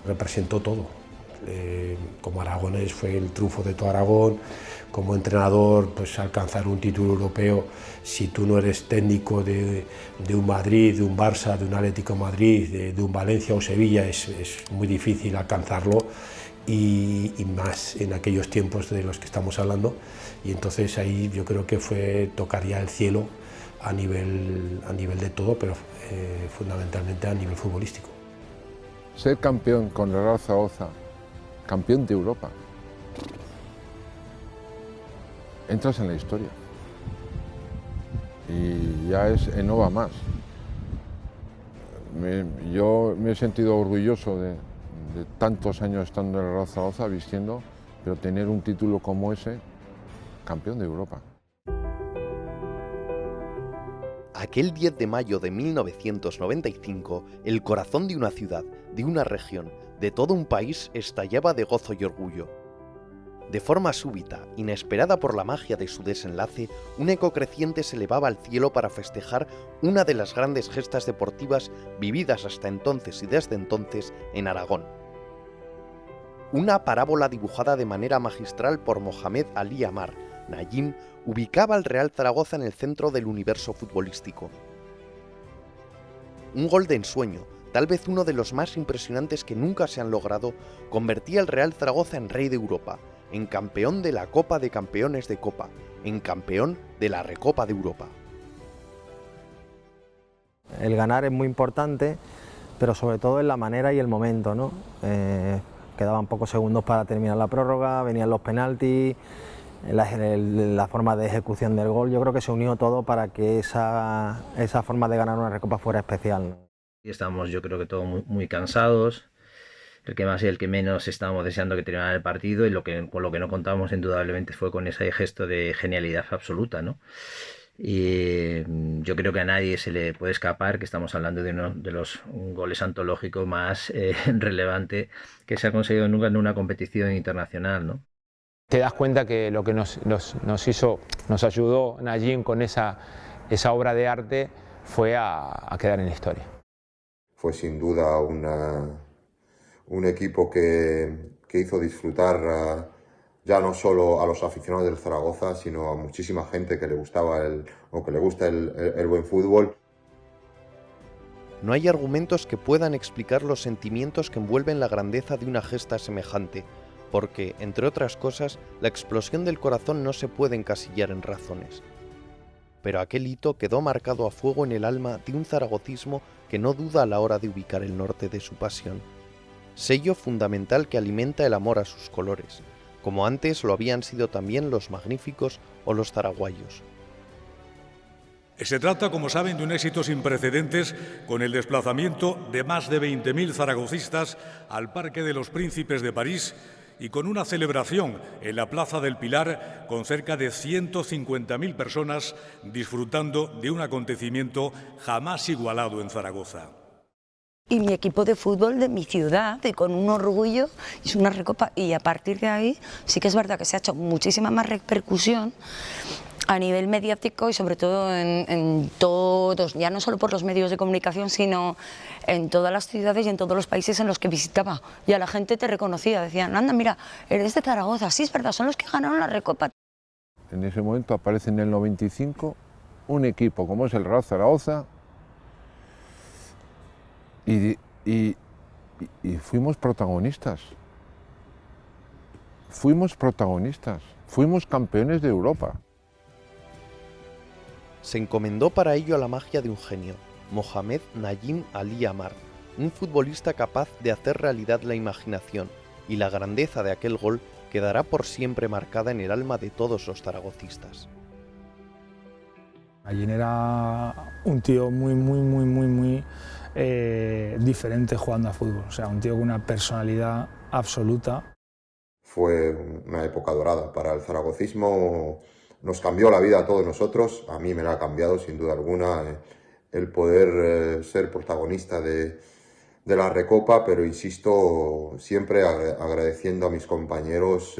Representó todo. Como aragonés fue el triunfo de todo Aragón, como entrenador pues alcanzar un título europeo, si tú no eres técnico de un Madrid, de un Barça, de un Atlético de Madrid, de un Valencia o Sevilla, es muy difícil alcanzarlo y más en aquellos tiempos de los que estamos hablando, y entonces ahí yo creo que tocar ya el cielo a nivel de todo, pero fundamentalmente a nivel futbolístico. Ser campeón con el Real Zaragoza, campeón de Europa, entras en la historia y ya no va más. Yo me he sentido orgulloso de tantos años estando en el Real Zaragoza vistiendo, pero tener un título como ese, campeón de Europa. Aquel 10 de mayo de 1995, el corazón de una ciudad, de una región, de todo un país estallaba de gozo y orgullo. De forma súbita, inesperada por la magia de su desenlace, un eco creciente se elevaba al cielo para festejar una de las grandes gestas deportivas vividas hasta entonces y desde entonces en Aragón. Una parábola dibujada de manera magistral por Mohamed Ali Amar, Najim, ubicaba al Real Zaragoza en el centro del universo futbolístico. Un gol de ensueño, tal vez uno de los más impresionantes que nunca se han logrado, convertía al Real Zaragoza en rey de Europa, en campeón de la Copa de Campeones de Copa, en campeón de la Recopa de Europa. El ganar es muy importante, pero sobre todo en la manera y el momento, ¿no? Quedaban pocos segundos para terminar la prórroga, venían los penaltis, la forma de ejecución del gol. Yo creo que se unió todo para que esa forma de ganar una Recopa fuera especial, ¿no? Estábamos, yo creo que todos muy cansados, el que más y el que menos estábamos deseando que terminara el partido, y con lo que no contábamos indudablemente fue con ese gesto de genialidad absoluta, ¿no? Y yo creo que a nadie se le puede escapar que estamos hablando de uno de los goles antológicos más relevante que se ha conseguido nunca en una competición internacional, ¿no? Te das cuenta que lo que nos ayudó Najim con esa obra de arte fue a quedar en la historia. Fue sin duda un equipo que hizo disfrutar ya no solo a los aficionados del Zaragoza, sino a muchísima gente que le gustaba que le gusta el buen fútbol. No hay argumentos que puedan explicar los sentimientos que envuelven la grandeza de una gesta semejante, porque, entre otras cosas, la explosión del corazón no se puede encasillar en razones. Pero aquel hito quedó marcado a fuego en el alma de un zaragocismo que no duda a la hora de ubicar el norte de su pasión. Sello fundamental que alimenta el amor a sus colores, como antes lo habían sido también los magníficos o los zaraguayos. Se trata, como saben, de un éxito sin precedentes, con el desplazamiento de más de 20.000 zaragocistas al Parque de los Príncipes de París y con una celebración en la Plaza del Pilar con cerca de 150.000 personas disfrutando de un acontecimiento jamás igualado en Zaragoza. Y mi equipo de fútbol de mi ciudad, y con un orgullo, es una recopa, y a partir de ahí sí que es verdad que se ha hecho muchísima más repercusión a nivel mediático y sobre todo en todos, ya no solo por los medios de comunicación, sino en todas las ciudades y en todos los países en los que visitaba. Ya la gente te reconocía, decían, anda, mira, eres de Zaragoza, sí es verdad, son los que ganaron la Recopa. En ese momento aparece en el 95 un equipo como es el Real Zaragoza y fuimos protagonistas. Fuimos campeones de Europa. Se encomendó para ello a la magia de un genio, Mohamed Najim Ali Amar, un futbolista capaz de hacer realidad la imaginación, y la grandeza de aquel gol quedará por siempre marcada en el alma de todos los zaragocistas. Najim era un tío muy diferente jugando a fútbol, o sea, un tío con una personalidad absoluta. Fue una época dorada para el zaragocismo. Nos cambió la vida a todos nosotros, a mí me la ha cambiado sin duda alguna el poder ser protagonista de la Recopa, pero insisto, siempre agradeciendo a mis compañeros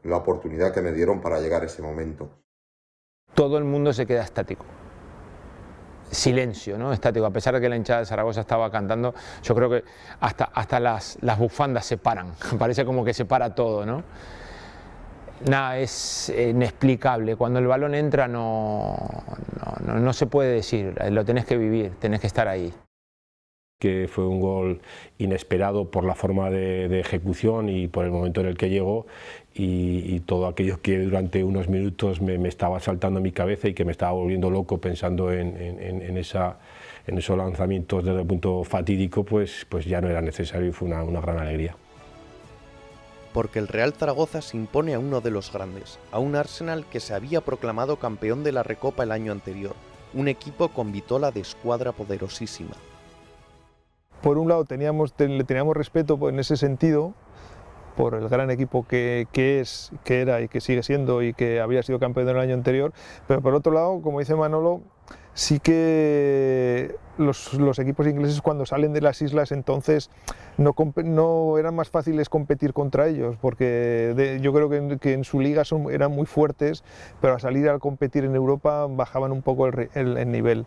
la oportunidad que me dieron para llegar a ese momento. Todo el mundo se queda estático. silencio, ¿no? Estático, a pesar de que la hinchada de Zaragoza estaba cantando, yo creo que hasta las bufandas se paran, parece como que se para todo, ¿no? Nada, es inexplicable, cuando el balón entra no se puede decir, lo tenés que vivir, tenés que estar ahí. Que fue un gol inesperado por la forma de ejecución y por el momento en el que llegó, y todo aquello que durante unos minutos me estaba saltando en mi cabeza y que me estaba volviendo loco pensando en esos lanzamientos desde el punto fatídico, pues ya no era necesario y fue una gran alegría. Porque el Real Zaragoza se impone a uno de los grandes, a un Arsenal que se había proclamado campeón de la Recopa el año anterior, un equipo con vitola de escuadra poderosísima. Por un lado le teníamos respeto en ese sentido, por el gran equipo que era y que sigue siendo y que había sido campeón del año anterior, pero por otro lado, como dice Manolo, sí que los equipos ingleses cuando salen de las islas entonces no eran más fáciles competir contra ellos, porque yo creo que en su liga eran muy fuertes, pero al salir a competir en Europa bajaban un poco el nivel.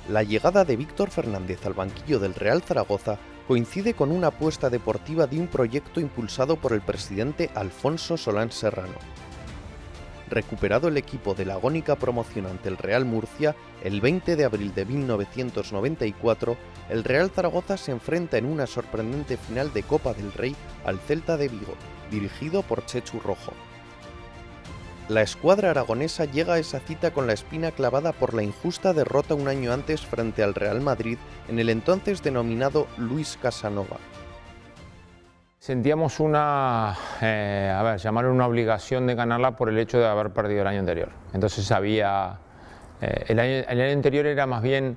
La llegada de Víctor Fernández al banquillo del Real Zaragoza coincide con una apuesta deportiva de un proyecto impulsado por el presidente Alfonso Solán Serrano. Recuperado el equipo de la agónica promoción ante el Real Murcia, el 20 de abril de 1994, el Real Zaragoza se enfrenta en una sorprendente final de Copa del Rey al Celta de Vigo, dirigido por Chechu Rojo. La escuadra aragonesa llega a esa cita con la espina clavada por la injusta derrota un año antes frente al Real Madrid en el entonces denominado Luis Casanova. Sentíamos llamarlo una obligación de ganarla por el hecho de haber perdido el año anterior. Entonces el año anterior era más bien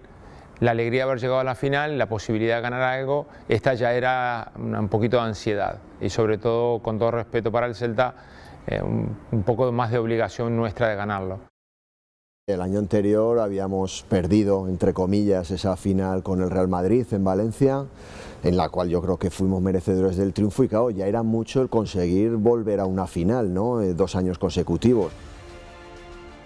la alegría de haber llegado a la final, la posibilidad de ganar algo. Esta ya era un poquito de ansiedad y sobre todo, con todo respeto para el Celta, un poco más de obligación nuestra de ganarlo. El año anterior habíamos perdido, entre comillas, esa final con el Real Madrid en Valencia, en la cual yo creo que fuimos merecedores del triunfo y claro, ya era mucho el conseguir volver a una final, ¿no? 2 años consecutivos.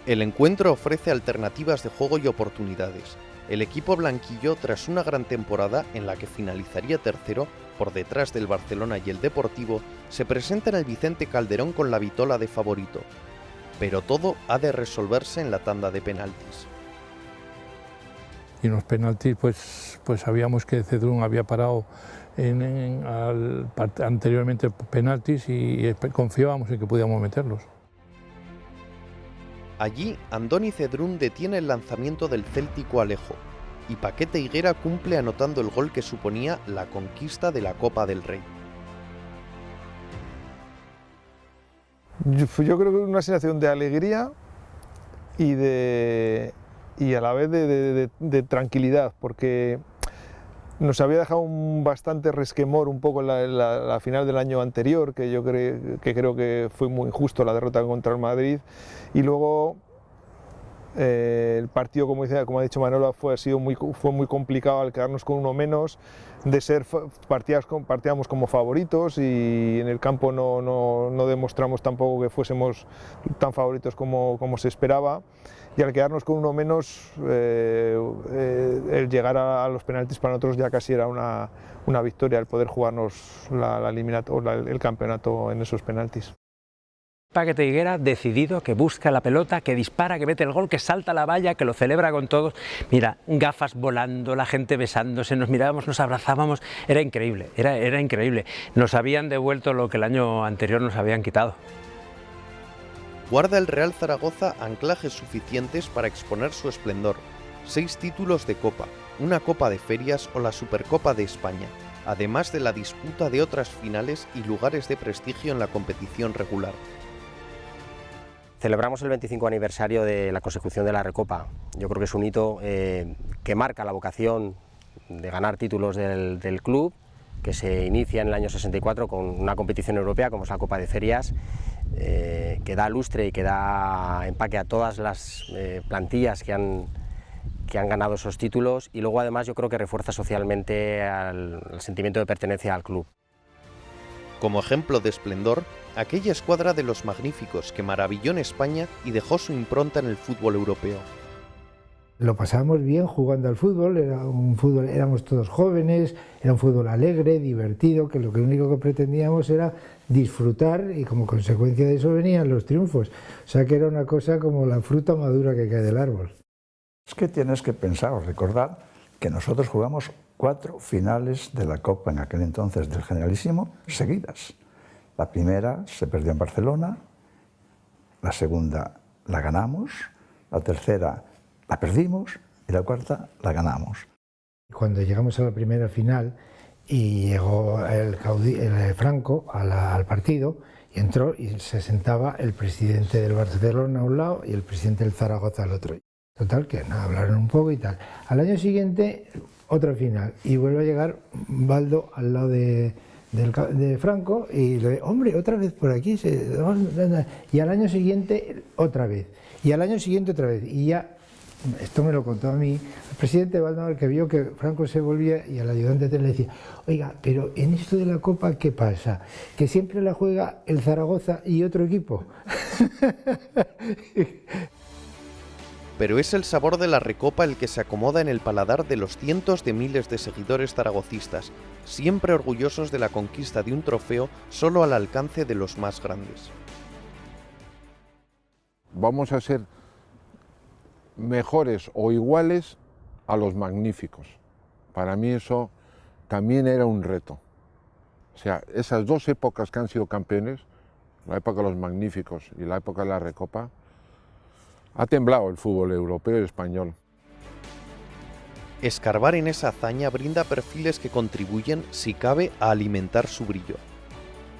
El encuentro ofrece alternativas de juego y oportunidades. El equipo blanquillo, tras una gran temporada en la que finalizaría tercero, por detrás del Barcelona y el Deportivo, se presenta en el Vicente Calderón con la vitola de favorito. Pero todo ha de resolverse en la tanda de penaltis. Y en los penaltis pues sabíamos que Cedrún había parado anteriormente penaltis y confiábamos en que podíamos meterlos. Allí, Andoni Cedrún detiene el lanzamiento del céltico Alejo y Paquete Higuera cumple anotando el gol que suponía la conquista de la Copa del Rey. Yo creo que una sensación de alegría y a la vez de tranquilidad, porque nos había dejado un bastante resquemor un poco la final del año anterior, que yo creo que fue muy injusto la derrota contra el Madrid, y luego el partido, como ha dicho Manolo, fue muy complicado al quedarnos con uno menos, partíamos como favoritos y en el campo no demostramos tampoco que fuésemos tan favoritos como se esperaba, y al quedarnos con uno menos, el llegar a los penaltis para nosotros ya casi era una victoria, el poder jugarnos el campeonato en esos penaltis. Paquete Higuera decidido, que busca la pelota, que dispara, que mete el gol, que salta la valla, que lo celebra con todos. Mira, gafas volando, la gente besándose, nos mirábamos, nos abrazábamos, era increíble, era increíble. Nos habían devuelto lo que el año anterior nos habían quitado. Guarda el Real Zaragoza anclajes suficientes para exponer su esplendor. 6 títulos de Copa, una Copa de Ferias o la Supercopa de España, además de la disputa de otras finales y lugares de prestigio en la competición regular. Celebramos el 25 aniversario de la consecución de la Recopa. Yo creo que es un hito que marca la vocación de ganar títulos del club, que se inicia en el año 64 con una competición europea como es la Copa de Ferias, que da lustre y que da empaque a todas las plantillas que han ganado esos títulos, y luego además yo creo que refuerza socialmente al sentimiento de pertenencia al club. Como ejemplo de esplendor, aquella escuadra de los magníficos que maravilló en España y dejó su impronta en el fútbol europeo. Lo pasábamos bien jugando al fútbol, éramos todos jóvenes, era un fútbol alegre, divertido, que lo único que pretendíamos era disfrutar y como consecuencia de eso venían los triunfos. O sea que era una cosa como la fruta madura que cae del árbol. Es que tienes que pensar o recordar que nosotros jugamos 4 finales de la Copa en aquel entonces del Generalísimo seguidas. La primera se perdió en Barcelona, la segunda la ganamos, la tercera la perdimos y la cuarta la ganamos. Cuando llegamos a la primera final y llegó el Franco al partido y entró y se sentaba el presidente del Barcelona a un lado y el presidente del Zaragoza al otro. Total, que nada, hablaron un poco y tal. Al año siguiente, otra final y vuelve a llegar Baldo al lado de Franco y le dice, hombre, otra vez por aquí. Y al año siguiente, otra vez. Y al año siguiente, otra vez. Y ya, esto me lo contó a mí, el presidente Valdemar, que vio que Franco se volvía y al ayudante le decía, oiga, pero en esto de la Copa, ¿qué pasa? Que siempre la juega el Zaragoza y otro equipo. Pero es el sabor de la Recopa el que se acomoda en el paladar de los cientos de miles de seguidores zaragocistas, siempre orgullosos de la conquista de un trofeo solo al alcance de los más grandes. Vamos a ser mejores o iguales a los magníficos. Para mí eso también era un reto. O sea, esas dos épocas que han sido campeones, la época de los magníficos y la época de la Recopa, ha temblado el fútbol europeo y español. Escarbar en esa hazaña brinda perfiles que contribuyen, si cabe, a alimentar su brillo.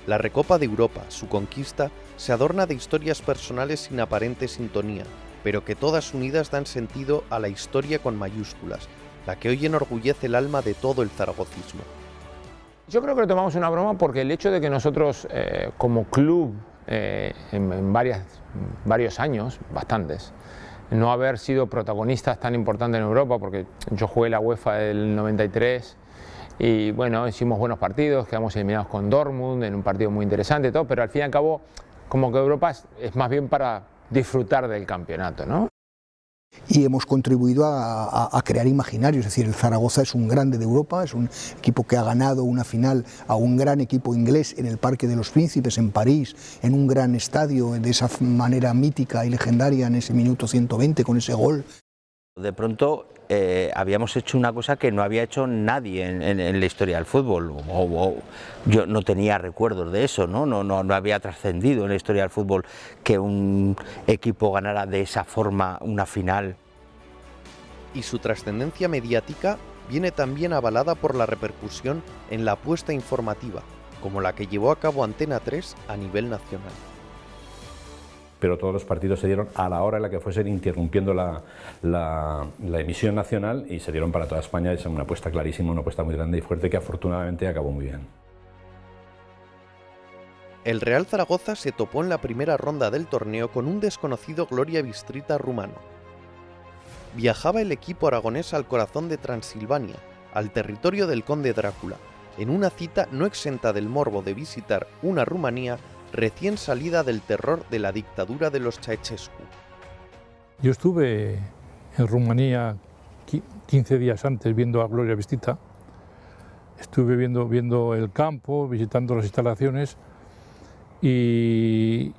La Recopa de Europa, su conquista, se adorna de historias personales sin aparente sintonía, pero que todas unidas dan sentido a la historia con mayúsculas, la que hoy enorgullece el alma de todo el zaragocismo. Yo creo que lo tomamos una broma porque el hecho de que nosotros como club en varios años, bastantes, no haber sido protagonistas tan importantes en Europa, porque yo jugué la UEFA del 93 y bueno, hicimos buenos partidos, quedamos eliminados con Dortmund en un partido muy interesante y todo, pero al fin y al cabo como que Europa es más bien para disfrutar del campeonato, ¿no? Y hemos contribuido a crear imaginarios, es decir, el Zaragoza es un grande de Europa, es un equipo que ha ganado una final a un gran equipo inglés en el Parque de los Príncipes, en París, en un gran estadio, de esa manera mítica y legendaria en ese minuto 120 con ese gol. De pronto habíamos hecho una cosa que no había hecho nadie en la historia del fútbol, yo no tenía recuerdos de eso, no había trascendido en la historia del fútbol que un equipo ganara de esa forma una final. Y su trascendencia mediática viene también avalada por la repercusión en la apuesta informativa, como la que llevó a cabo Antena 3 a nivel nacional. Pero todos los partidos se dieron a la hora en la que fuesen, interrumpiendo la emisión nacional, y se dieron para toda España. Es una apuesta clarísima, una apuesta muy grande y fuerte que afortunadamente acabó muy bien. El Real Zaragoza se topó en la primera ronda del torneo con un desconocido Gloria Bistrita rumano. Viajaba el equipo aragonés al corazón de Transilvania, al territorio del conde Drácula, en una cita no exenta del morbo de visitar una Rumanía recién salida del terror de la dictadura de los Ceausescu. Yo estuve en Rumanía 15 días antes viendo a Gloria Bistrita, estuve viendo el campo, visitando las instalaciones y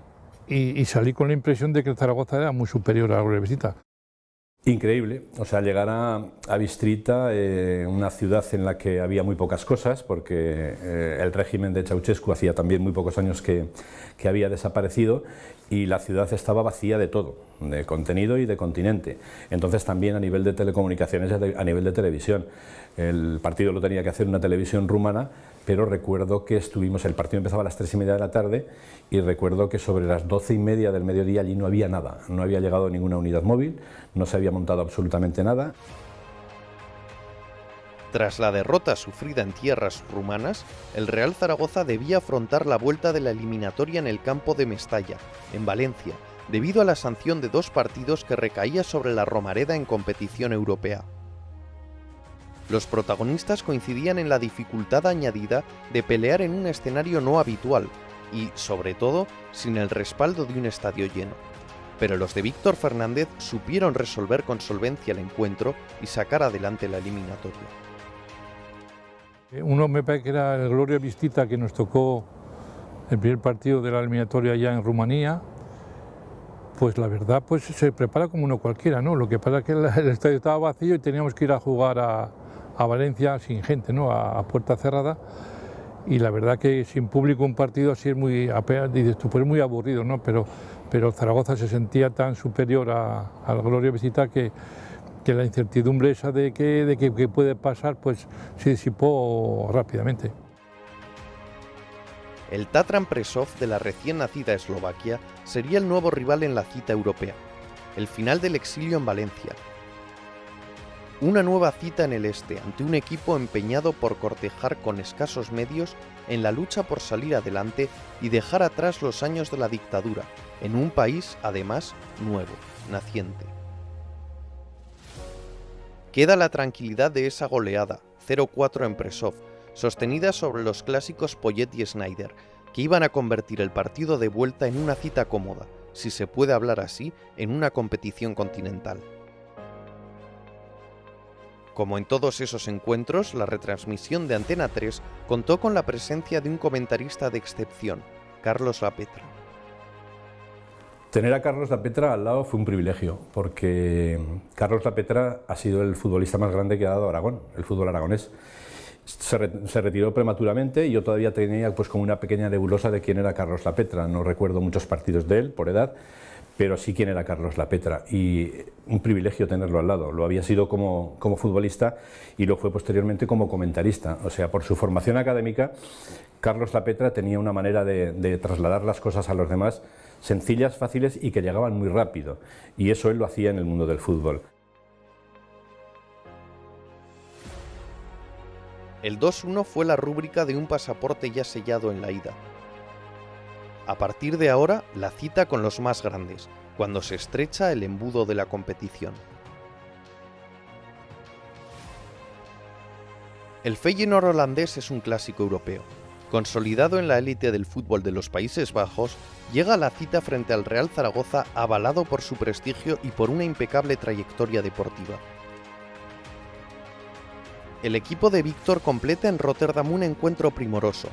salí con la impresión de que el Zaragoza era muy superior a Gloria Bistrita. Increíble, o sea, llegar a Bistrita, una ciudad en la que había muy pocas cosas, porque el régimen de Ceausescu hacía también muy pocos años que había desaparecido, y la ciudad estaba vacía de todo, de contenido y de continente. Entonces también a nivel de telecomunicaciones, a nivel de televisión. El partido lo tenía que hacer una televisión rumana, pero recuerdo que el partido empezaba a las 3:30 de la tarde, y recuerdo que sobre las 12:30 del mediodía allí no había nada, no había llegado ninguna unidad móvil, no se había montado absolutamente nada. Tras la derrota sufrida en tierras rumanas, el Real Zaragoza debía afrontar la vuelta de la eliminatoria en el campo de Mestalla, en Valencia, debido a la sanción de 2 partidos que recaía sobre la Romareda en competición europea. Los protagonistas coincidían en la dificultad añadida de pelear en un escenario no habitual y, sobre todo, sin el respaldo de un estadio lleno. pero los de Víctor Fernández supieron resolver con solvencia el encuentro y sacar adelante la eliminatoria. Uno me parece que era el Gloria Vistita, que nos tocó el primer partido de la eliminatoria ya en Rumanía. Pues la verdad, pues se prepara como uno cualquiera, ¿no? Lo que pasa es que el estadio estaba vacío y teníamos que ir a jugar a Valencia sin gente, ¿no? A puerta cerrada. Y la verdad que sin público un partido así es muy, dices tú, pues muy aburrido, ¿no? Pero Zaragoza se sentía tan superior al Gloria Vistita que la incertidumbre esa de que puede pasar, pues se disipó rápidamente. El Tatran Presov de la recién nacida Eslovaquia sería el nuevo rival en la cita europea, el final del exilio en Valencia. Una nueva cita en el este ante un equipo empeñado por cortejar con escasos medios en la lucha por salir adelante y dejar atrás los años de la dictadura, en un país, además, nuevo, naciente. Queda la tranquilidad de esa goleada, 0-4 en Presov, sostenida sobre los clásicos Poyet y Snyder, que iban a convertir el partido de vuelta en una cita cómoda, si se puede hablar así, en una competición continental. Como en todos esos encuentros, la retransmisión de Antena 3 contó con la presencia de un comentarista de excepción, Carlos Lapetra. Tener a Carlos Lapetra al lado fue un privilegio, porque Carlos Lapetra ha sido el futbolista más grande que ha dado Aragón, el fútbol aragonés. Se retiró prematuramente y yo todavía tenía pues como una pequeña nebulosa de quién era Carlos Lapetra. No recuerdo muchos partidos de él por edad, pero sí quién era Carlos Lapetra, y un privilegio tenerlo al lado. Lo había sido como futbolista y lo fue posteriormente como comentarista. O sea, por su formación académica, Carlos Lapetra tenía una manera de trasladar las cosas a los demás sencillas, fáciles y que llegaban muy rápido, y eso él lo hacía en el mundo del fútbol. El 2-1 fue la rúbrica de un pasaporte ya sellado en la ida. A partir de ahora, la cita con los más grandes, cuando se estrecha el embudo de la competición. El Feyenoord holandés es un clásico europeo. Consolidado en la élite del fútbol de los Países Bajos, llega a la cita frente al Real Zaragoza avalado por su prestigio y por una impecable trayectoria deportiva. El equipo de Víctor completa en Rotterdam un encuentro primoroso.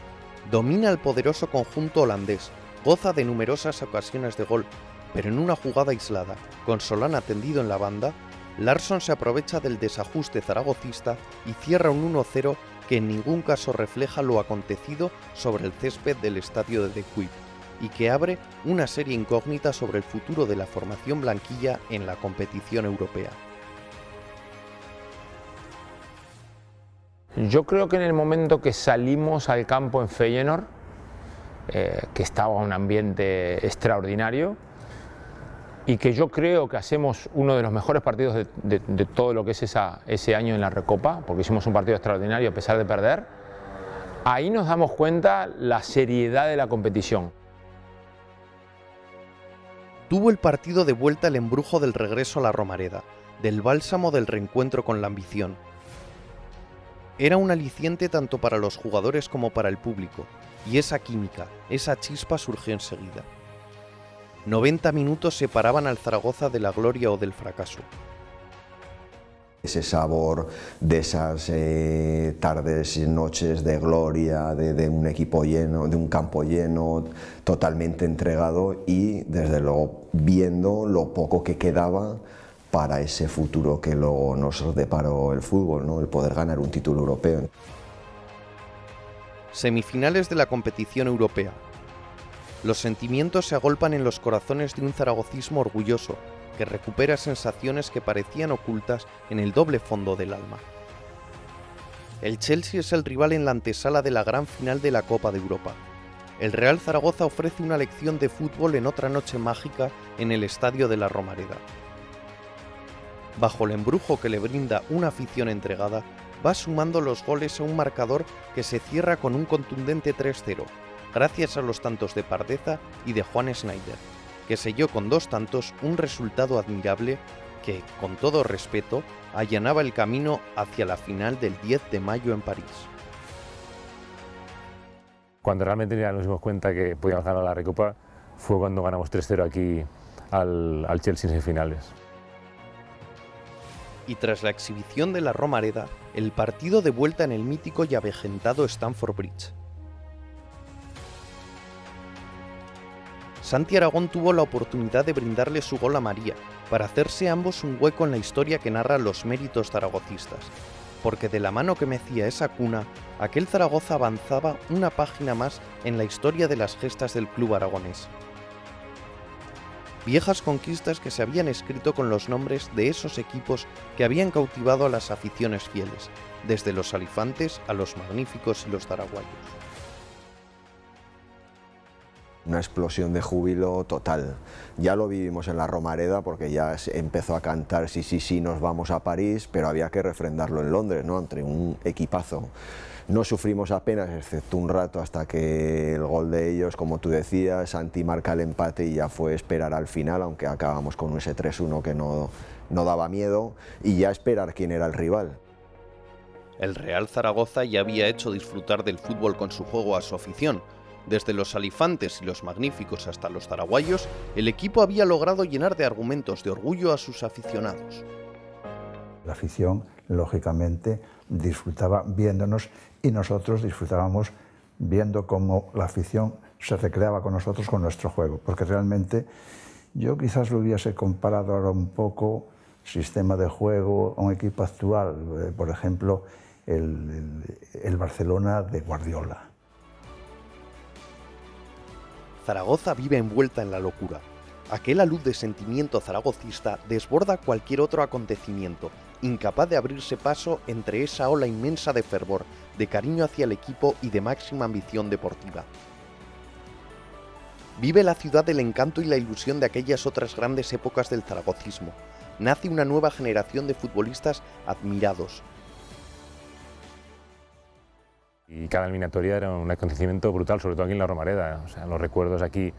Domina el poderoso conjunto holandés, goza de numerosas ocasiones de gol, pero en una jugada aislada, con Solana tendido en la banda, Larsson se aprovecha del desajuste zaragocista y cierra un 1-0 que en ningún caso refleja lo acontecido sobre el césped del estadio de De Kuip, y que abre una serie incógnita sobre el futuro de la formación blanquilla en la competición europea. Yo creo que en el momento que salimos al campo en Feyenoord, que estaba un ambiente extraordinario, y que yo creo que hacemos uno de los mejores partidos de todo lo que es ese año en la Recopa, porque hicimos un partido extraordinario a pesar de perder, ahí nos damos cuenta la seriedad de la competición. Tuvo el partido de vuelta el embrujo del regreso a la Romareda, del bálsamo del reencuentro con la ambición. Era un aliciente tanto para los jugadores como para el público, y esa química, esa chispa surgió enseguida. 90 minutos separaban al Zaragoza de la gloria o del fracaso. Ese sabor de esas tardes y noches de gloria, de un equipo lleno, de un campo lleno, totalmente entregado, y desde luego viendo lo poco que quedaba para ese futuro que luego nos deparó el fútbol, ¿no? El poder ganar un título europeo. Semifinales de la competición europea. Los sentimientos se agolpan en los corazones de un zaragocismo orgulloso, que recupera sensaciones que parecían ocultas en el doble fondo del alma. El Chelsea es el rival en la antesala de la gran final de la Copa de Europa. El Real Zaragoza ofrece una lección de fútbol en otra noche mágica en el estadio de la Romareda. Bajo el embrujo que le brinda una afición entregada, va sumando los goles a un marcador que se cierra con un contundente 3-0, gracias a los tantos de Pardeza y de Juan Snyder, que selló con 2 tantos un resultado admirable que, con todo respeto, allanaba el camino hacia la final del 10 de mayo en París. Cuando realmente ya nos dimos cuenta que podíamos ganar la Recopa fue cuando ganamos 3-0 aquí al Chelsea en semifinales. Y tras la exhibición de la Romareda, el partido de vuelta en el mítico y avejentado Stamford Bridge. Santi Aragón tuvo la oportunidad de brindarle su gol a María, para hacerse ambos un hueco en la historia que narra los méritos zaragocistas, porque de la mano que mecía esa cuna, aquel Zaragoza avanzaba una página más en la historia de las gestas del club aragonés. Viejas conquistas que se habían escrito con los nombres de esos equipos que habían cautivado a las aficiones fieles, desde los Alifantes a los Magníficos y los Zaraguayos. Una explosión de júbilo total. Ya lo vivimos en la Romareda porque ya empezó a cantar sí, nos vamos a París, pero había que refrendarlo en Londres, ¿no? Entre un equipazo. No sufrimos apenas, excepto un rato hasta que el gol de ellos, como tú decías, Santi marca el empate y ya fue esperar al final, aunque acabamos con ese 3-1 que no daba miedo, y ya esperar quién era el rival. El Real Zaragoza ya había hecho disfrutar del fútbol con su juego a su afición. Desde los Alifantes y los Magníficos hasta los Zaraguayos, el equipo había logrado llenar de argumentos de orgullo a sus aficionados. La afición, lógicamente, disfrutaba viéndonos y nosotros disfrutábamos viendo cómo la afición se recreaba con nosotros con nuestro juego, porque realmente yo quizás lo hubiese comparado ahora un poco sistema de juego a un equipo actual, por ejemplo, el Barcelona de Guardiola. Zaragoza vive envuelta en la locura. Aquella luz de sentimiento zaragocista desborda cualquier otro acontecimiento, incapaz de abrirse paso entre esa ola inmensa de fervor, de cariño hacia el equipo y de máxima ambición deportiva. Vive la ciudad del encanto y la ilusión de aquellas otras grandes épocas del zaragocismo. Nace una nueva generación de futbolistas admirados. Y cada eliminatoria era un acontecimiento brutal, sobre todo aquí en la Romareda. O sea, los recuerdos aquí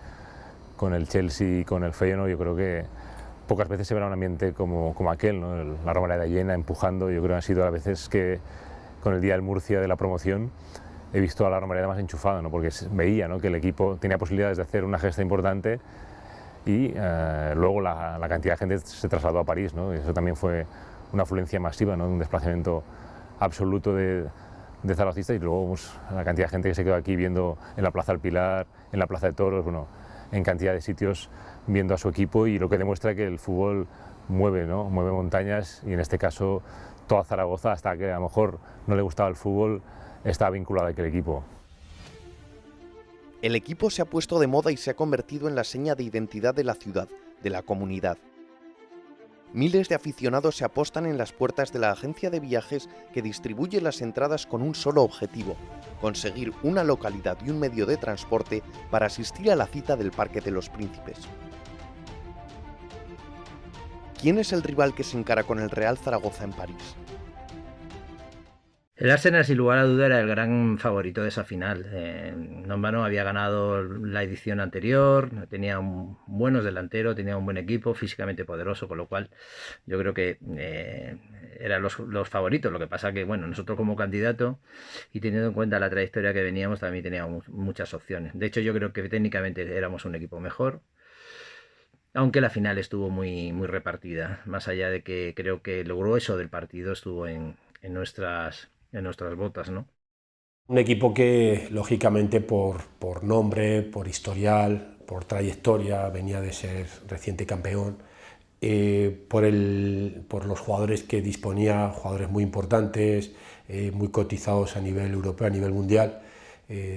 con el Chelsea y con el Feyenoord, yo creo que pocas veces se verá un ambiente como aquel, ¿no? La Romareda llena, empujando. Yo creo que han sido las veces que con el día del Murcia de la promoción he visto a la Romareda más enchufada, ¿no? Porque veía, ¿no?, que el equipo tenía posibilidades de hacer una gesta importante y luego la cantidad de gente se trasladó a París, ¿no? Y eso también fue una afluencia masiva, ¿no?, un desplazamiento absoluto de zaragocistas, y luego pues, la cantidad de gente que se quedó aquí viendo en la Plaza del Pilar, en la Plaza de Toros, bueno, en cantidad de sitios viendo a su equipo, y lo que demuestra que el fútbol mueve, ¿no?, mueve montañas, y en este caso toda Zaragoza, hasta que a lo mejor no le gustaba el fútbol, estaba vinculado a aquel equipo. El equipo se ha puesto de moda y se ha convertido en la seña de identidad de la ciudad, de la comunidad. Miles de aficionados se apostan en las puertas de la agencia de viajes que distribuye las entradas con un solo objetivo: conseguir una localidad y un medio de transporte para asistir a la cita del Parque de los Príncipes. ¿Quién es el rival que se encara con el Real Zaragoza en París? El Arsenal, sin lugar a duda, era el gran favorito de esa final. No en vano había ganado la edición anterior, tenía buenos delanteros, tenía un buen equipo, físicamente poderoso, con lo cual yo creo que eran los favoritos. Lo que pasa que, bueno, nosotros como candidato, y teniendo en cuenta la trayectoria que veníamos, también teníamos muchas opciones. De hecho, yo creo que técnicamente éramos un equipo mejor, aunque la final estuvo muy repartida, más allá de que creo que lo grueso del partido estuvo en nuestras botas, ¿no? Un equipo que, lógicamente, por nombre, por historial, por trayectoria, venía de ser reciente campeón, por los jugadores que disponía, jugadores muy importantes, muy cotizados a nivel europeo, a nivel mundial,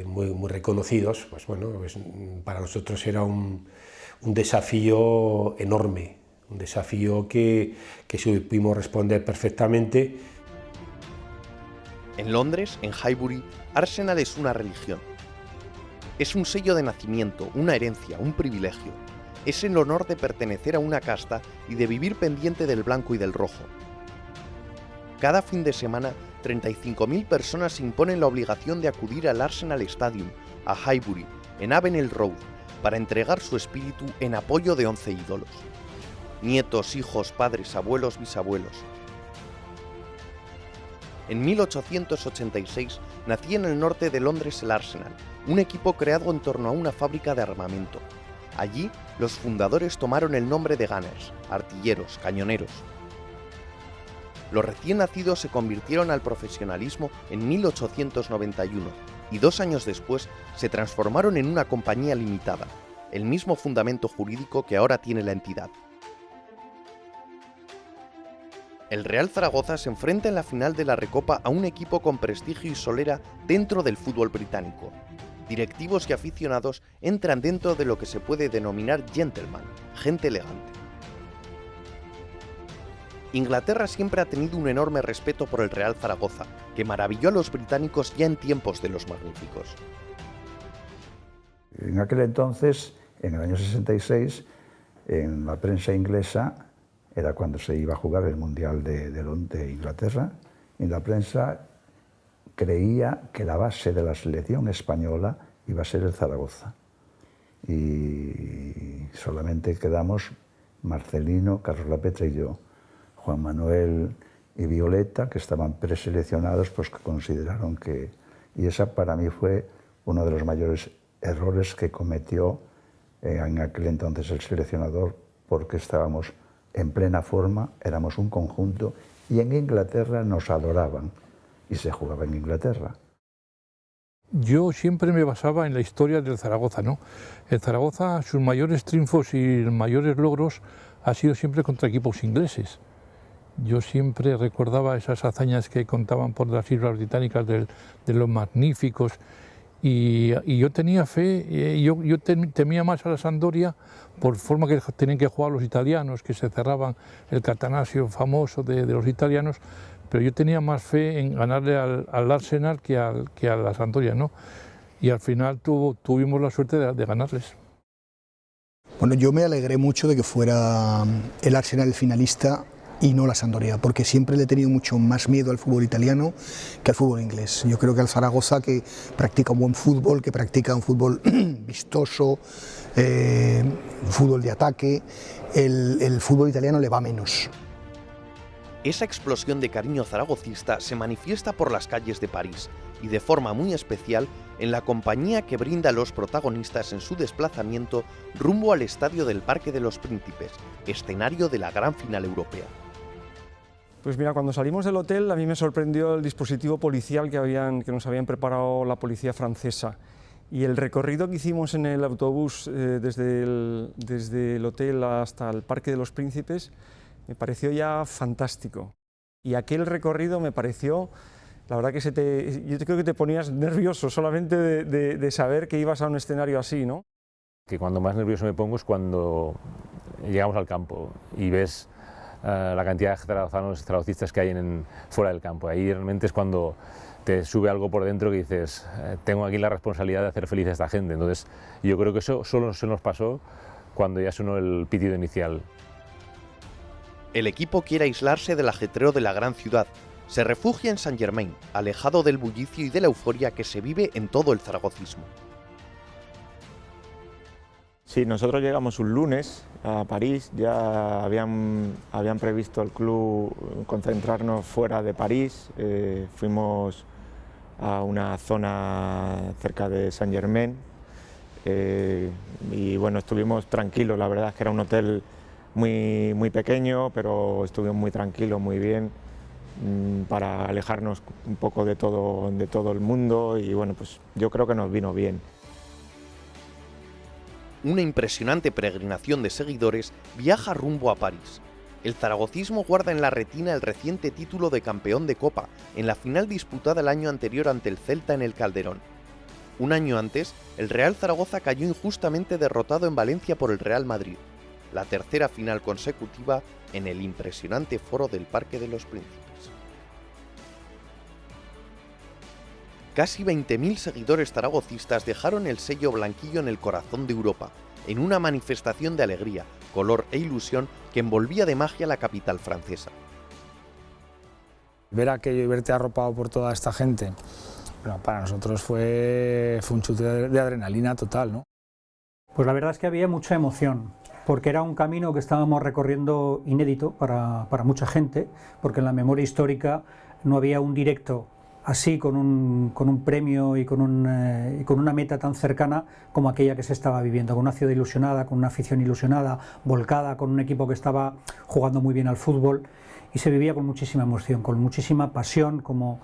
muy reconocidos. Pues bueno, pues para nosotros era un desafío enorme, un desafío que supimos responder perfectamente. En Londres, en Highbury, Arsenal es una religión. Es un sello de nacimiento, una herencia, un privilegio. Es el honor de pertenecer a una casta y de vivir pendiente del blanco y del rojo. Cada fin de semana, 35.000 personas se imponen la obligación de acudir al Arsenal Stadium, a Highbury, en Avenel Road, para entregar su espíritu en apoyo de 11 ídolos. Nietos, hijos, padres, abuelos, bisabuelos. En 1886 nacía en el norte de Londres el Arsenal, un equipo creado en torno a una fábrica de armamento. Allí, los fundadores tomaron el nombre de gunners, artilleros, cañoneros. Los recién nacidos se convirtieron al profesionalismo en 1891 y 2 años después se transformaron en una compañía limitada, el mismo fundamento jurídico que ahora tiene la entidad. El Real Zaragoza se enfrenta en la final de la Recopa a un equipo con prestigio y solera dentro del fútbol británico. Directivos y aficionados entran dentro de lo que se puede denominar gentleman, gente elegante. Inglaterra siempre ha tenido un enorme respeto por el Real Zaragoza, que maravilló a los británicos ya en tiempos de los Magníficos. En aquel entonces, en el año 66, en la prensa inglesa, era cuando se iba a jugar el Mundial de Inglaterra, y la prensa creía que la base de la selección española iba a ser el Zaragoza. Y solamente quedamos Marcelino, Carlos Lapetra y yo. Juan Manuel y Violeta, que estaban preseleccionados, pues que consideraron que... Y esa para mí fue uno de los mayores errores que cometió en aquel entonces el seleccionador, porque estábamos en plena forma, éramos un conjunto, y en Inglaterra nos adoraban, y se jugaba en Inglaterra. Yo siempre me basaba en la historia del Zaragoza, ¿no? El Zaragoza, sus mayores triunfos y mayores logros ha sido siempre contra equipos ingleses. Yo siempre recordaba esas hazañas que contaban por las Islas Británicas de los Magníficos, y yo tenía fe, yo temía más a la Sampdoria por forma que tenían que jugar los italianos, que se cerraban el catanasio famoso de los italianos, pero yo tenía más fe en ganarle al Arsenal que a la Sampdoria, ¿no? Y al final tuvimos la suerte de ganarles. Bueno, yo me alegré mucho de que fuera el Arsenal el finalista y no la Sampdoria, porque siempre le he tenido mucho más miedo al fútbol italiano que al fútbol inglés. Yo creo que al Zaragoza, que practica un buen fútbol, que practica un fútbol vistoso, fútbol de ataque, el fútbol italiano le va menos. Esa explosión de cariño zaragocista se manifiesta por las calles de París y de forma muy especial en la compañía que brinda a los protagonistas en su desplazamiento rumbo al estadio del Parque de los Príncipes, escenario de la gran final europea. Pues mira, cuando salimos del hotel a mí me sorprendió el dispositivo policial que nos habían preparado la policía francesa. Y el recorrido que hicimos en el autobús desde el hotel hasta el Parque de los Príncipes me pareció ya fantástico. Y aquel recorrido me pareció, la verdad que yo creo que te ponías nervioso solamente de saber que ibas a un escenario así, ¿no? Que cuando más nervioso me pongo es cuando llegamos al campo y ves la cantidad de zaragocistas que hay fuera del campo. Ahí realmente es cuando te sube algo por dentro que dices, tengo aquí la responsabilidad de hacer feliz a esta gente. Entonces yo creo que eso solo se nos pasó cuando ya sonó el pitido inicial. El equipo quiere aislarse del ajetreo de la gran ciudad. Se refugia en Saint-Germain, alejado del bullicio y de la euforia que se vive en todo el zaragocismo. Sí, nosotros llegamos un lunes a París, ya habían previsto el club concentrarnos fuera de París, fuimos a una zona cerca de Saint-Germain y bueno, estuvimos tranquilos, la verdad es que era un hotel muy pequeño, pero estuvimos muy tranquilos, muy bien, para alejarnos un poco de todo el mundo y bueno, pues yo creo que nos vino bien. Una impresionante peregrinación de seguidores viaja rumbo a París. El zaragocismo guarda en la retina el reciente título de campeón de Copa, en la final disputada el año anterior ante el Celta en el Calderón. Un año antes, el Real Zaragoza cayó injustamente derrotado en Valencia por el Real Madrid, la tercera final consecutiva en el impresionante foro del Parque de los Príncipes. Casi 20.000 seguidores zaragocistas dejaron el sello blanquillo en el corazón de Europa, en una manifestación de alegría, color e ilusión que envolvía de magia la capital francesa. Ver aquello y verte arropado por toda esta gente, bueno, para nosotros fue un chute de adrenalina total, ¿no? Pues la verdad es que había mucha emoción, porque era un camino que estábamos recorriendo inédito para mucha gente, porque en la memoria histórica no había un directo así, con un premio y con una meta tan cercana como aquella que se estaba viviendo, con una ciudad ilusionada, con una afición ilusionada, volcada, con un equipo que estaba jugando muy bien al fútbol, y se vivía con muchísima emoción, con muchísima pasión, como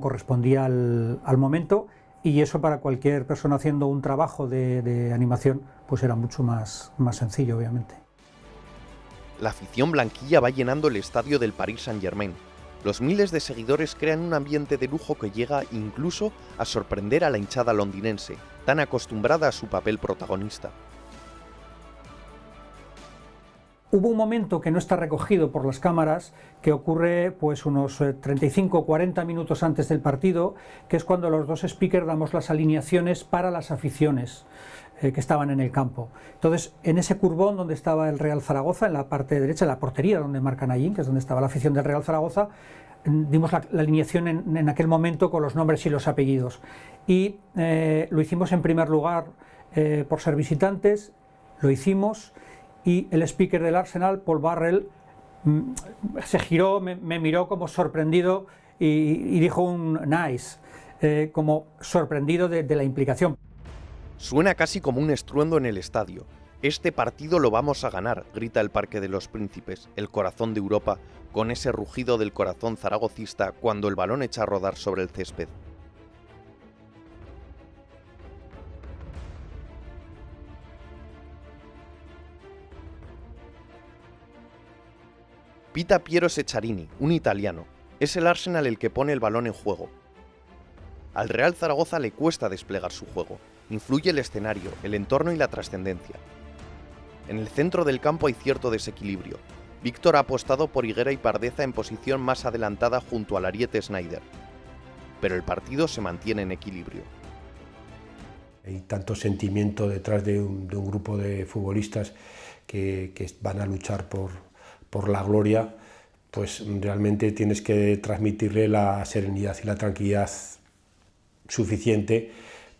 correspondía al momento, y eso para cualquier persona haciendo un trabajo de animación pues era mucho más sencillo, obviamente. La afición blanquilla va llenando el estadio del Paris Saint-Germain. Los miles de seguidores crean un ambiente de lujo que llega incluso a sorprender a la hinchada londinense, tan acostumbrada a su papel protagonista. Hubo un momento que no está recogido por las cámaras, que ocurre pues unos 35 o 40 minutos antes del partido, que es cuando los dos speakers damos las alineaciones para las aficiones que estaban en el campo. Entonces, en ese curbón donde estaba el Real Zaragoza, en la parte derecha, en la portería donde marca Nayín, que es donde estaba la afición del Real Zaragoza, dimos la alineación en aquel momento con los nombres y los apellidos. Y lo hicimos en primer lugar por ser visitantes, lo hicimos, y el speaker del Arsenal, Paul Burrell, se giró, me miró como sorprendido y dijo un nice, como sorprendido de la implicación. Suena casi como un estruendo en el estadio. Este partido lo vamos a ganar, grita el Parque de los Príncipes, el corazón de Europa, con ese rugido del corazón zaragocista cuando el balón echa a rodar sobre el césped. Pita Piero Ceccarini, un italiano. Es el Arsenal el que pone el balón en juego. Al Real Zaragoza le cuesta desplegar su juego. Influye el escenario, el entorno y la trascendencia. En el centro del campo hay cierto desequilibrio. Víctor ha apostado por Higuera y Pardeza en posición más adelantada junto al ariete Sneijder. Pero el partido se mantiene en equilibrio. Hay tanto sentimiento detrás de un grupo de futbolistas que van a luchar por la gloria, pues realmente tienes que transmitirle la serenidad y la tranquilidad suficiente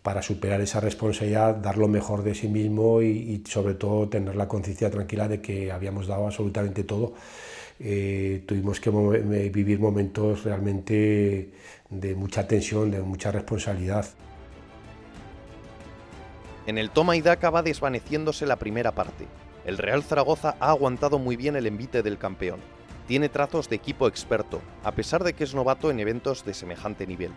para superar esa responsabilidad, dar lo mejor de sí mismo y sobre todo tener la conciencia tranquila de que habíamos dado absolutamente todo. Tuvimos que vivir momentos realmente de mucha tensión, de mucha responsabilidad. En el toma y daca va desvaneciéndose la primera parte. El Real Zaragoza ha aguantado muy bien el envite del campeón. Tiene trazos de equipo experto, a pesar de que es novato en eventos de semejante nivel.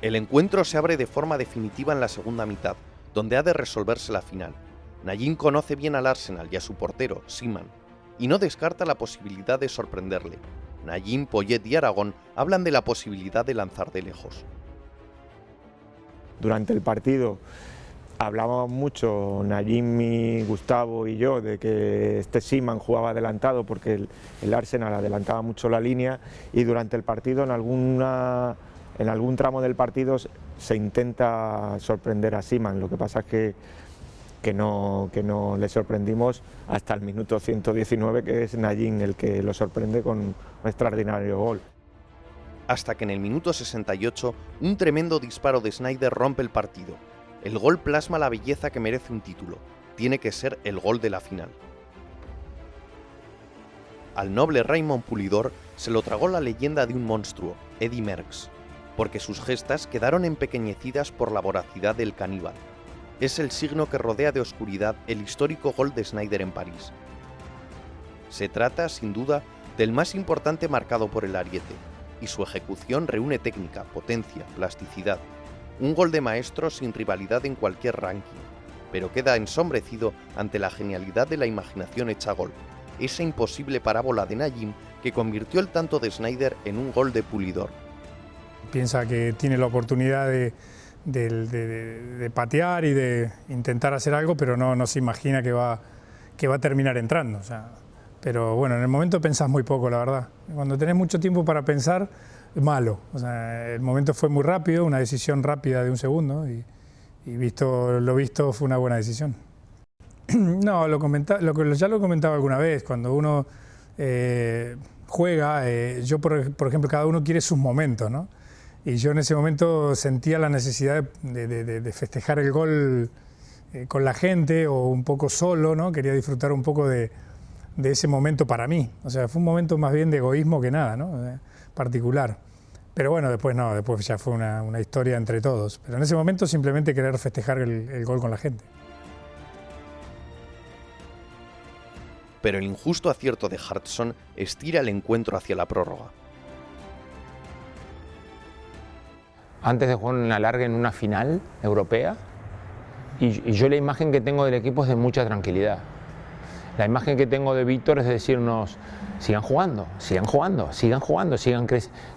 El encuentro se abre de forma definitiva en la segunda mitad, donde ha de resolverse la final. Nayín conoce bien al Arsenal y a su portero, Seaman, y no descarta la posibilidad de sorprenderle. Nayín, Poyet y Aragón hablan de la posibilidad de lanzar de lejos. Durante el partido hablábamos mucho, Nayín, Gustavo y yo, de que este Seaman jugaba adelantado porque el Arsenal adelantaba mucho la línea, y durante el partido en algún tramo del partido se intenta sorprender a Seaman. Lo que pasa es que no le sorprendimos hasta el minuto 119, que es Nayín el que lo sorprende con un extraordinario gol. Hasta que en el minuto 68 un tremendo disparo de Sneijder rompe el partido. El gol plasma la belleza que merece un título. Tiene que ser el gol de la final. Al noble Raymond Pulidor se lo tragó la leyenda de un monstruo, Eddy Merckx, porque sus gestas quedaron empequeñecidas por la voracidad del caníbal. Es el signo que rodea de oscuridad el histórico gol de Sneijder en París. Se trata, sin duda, del más importante marcado por el ariete, y su ejecución reúne técnica, potencia, plasticidad. Un gol de maestro sin rivalidad en cualquier ranking, pero queda ensombrecido ante la genialidad de la imaginación hecha gol, esa imposible parábola de Nayín que convirtió el tanto de Sneijder en un gol de Pulidor. Piensa que tiene la oportunidad de patear y de intentar hacer algo, pero no se imagina que va a terminar entrando. O sea, pero bueno, en el momento pensás muy poco, la verdad. Cuando tenés mucho tiempo para pensar, es malo. O sea, el momento fue muy rápido, una decisión rápida de un segundo, y lo visto fue una buena decisión. No, ya lo comentaba alguna vez, cuando uno juega, yo por ejemplo, cada uno quiere sus momentos, ¿no? Y yo en ese momento sentía la necesidad de festejar el gol con la gente o un poco solo, ¿no? Quería disfrutar un poco de de ese momento para mí. O sea, fue un momento más bien de egoísmo que nada, ¿no? Particular. Pero bueno, después no, después ya fue una historia entre todos. Pero en ese momento simplemente querer festejar el gol con la gente. Pero el injusto acierto de Hartson estira el encuentro hacia la prórroga. Antes de jugar una larga en una final europea, y yo la imagen que tengo del equipo es de mucha tranquilidad. La imagen que tengo de Víctor es de decirnos, sigan jugando, sigan jugando, sigan jugando, sigan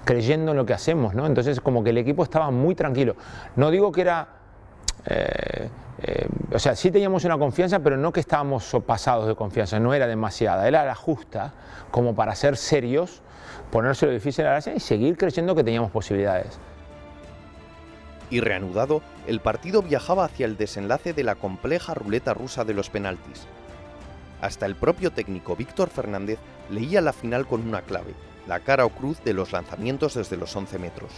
creyendo en lo que hacemos, ¿no? Entonces como que el equipo estaba muy tranquilo. No digo que era... o sea, sí teníamos una confianza, pero no que estábamos pasados de confianza, no era demasiada, era la justa como para ser serios, ponérselo difícil a la base y seguir creyendo que teníamos posibilidades. Y reanudado, el partido viajaba hacia el desenlace de la compleja ruleta rusa de los penaltis. Hasta el propio técnico Víctor Fernández leía la final con una clave, la cara o cruz de los lanzamientos desde los 11 metros.